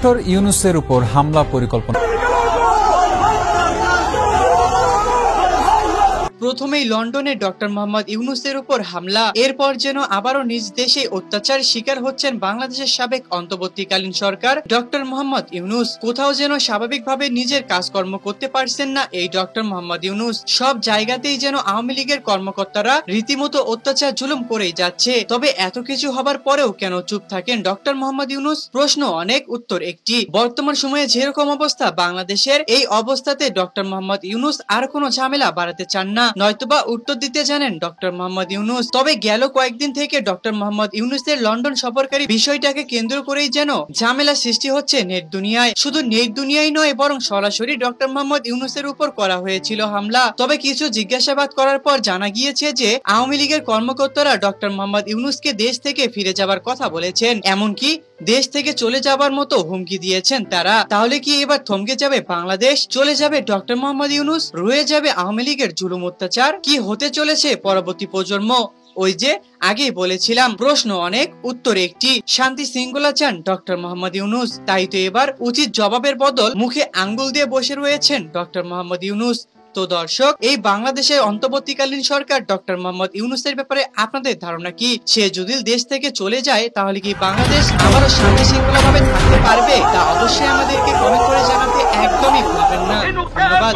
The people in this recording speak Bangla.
ডক্টর ইউনূসের উপর হামলা পরিকল্পনা। প্রথমেই লন্ডনে ডক্টর মোহাম্মদ ইউনূসের উপর হামলা, এরপর যেন আবারও নিজ দেশে অত্যাচার শিকার হচ্ছেন বাংলাদেশের সাবেক অন্তর্বর্তীকালীন সরকার ডক্টর মোহাম্মদ ইউনূস। কোথাও যেন স্বাভাবিকভাবে নিজের কাজকর্ম করতে পারছেন না এই ডক্টর মোহাম্মদ ইউনূস। সব জায়গাতেই যেন আওয়ামী লীগের কর্মকর্তারা রীতিমতো অত্যাচার জুলুম করেই যাচ্ছে। তবে এত কিছু হবার পরেও কেন চুপ থাকেন ডক্টর মোহাম্মদ ইউনূস? প্রশ্ন অনেক, উত্তর একটি। বর্তমান সময়ে যেরকম অবস্থা বাংলাদেশের, এই অবস্থাতে ডক্টর মোহাম্মদ ইউনূস আর কোনো ঝামেলা বাড়াতে চান না, নয়তোবা উত্তর দিতে জানেন ডক্টর মোহাম্মদ ইউনূস। তবে গেল কয়েকদিন থেকে ডক্টর মোহাম্মদ ইউনূসের লন্ডন সফরকারী বিষয়টাকে কেন্দ্র করেই যেন ঝামেলা সৃষ্টি হচ্ছে নেট দুনিয়ায়। শুধু নেট দুনিয়ায় নয়, বরং সরাসরি ডক্টর মোহাম্মদ ইউনূসের উপর করা হয়েছিল হামলা। তবে কিছু জিজ্ঞাসাবাদ করার পর জানা গিয়েছে যে আওয়ামী লীগের কর্মকর্তারা ডক্টর মোহাম্মদ ইউনূসকে দেশ থেকে ফিরে যাবার কথা বলেছেন, এমনকি দেশ থেকে চলে যাবার মতো হুমকি দিয়েছেন তারা। তাহলে কি এবার থমকে যাবে বাংলাদেশ? চলে যাবে ডক্টর মোহাম্মদ ইউনূস? রয়ে যাবে আওয়ামী লীগের জুলুম অত্যাচার? কি হতে চলেছে পরবর্তী প্রজন্ম? ওই যে আগেই বলেছিলাম, প্রশ্ন অনেক, উত্তর একটি। শান্তি শৃঙ্খলা চান ডক্টর মোহাম্মদ ইউনূস, তাই তো এবার উচিত জবাবের বদল মুখে আঙ্গুল দিয়ে বসে রয়েছেন ডক্টর মোহাম্মদ ইউনূস। তো দর্শক, এই বাংলাদেশের অন্তর্বর্তীকালীন সরকার ডক্টর মোহাম্মদ ইউনূসের ব্যাপারে আপনাদের ধারণা কি? সে যদি দেশ থেকে চলে যায় তাহলে কি বাংলাদেশ আবারও শান্তি শৃঙ্খলা ভাবে থাকতে পারবে? তা অবশ্যই আমাদেরকে কমেন্ট করে জানাতে একদমই ভুলবেন না। ধন্যবাদ।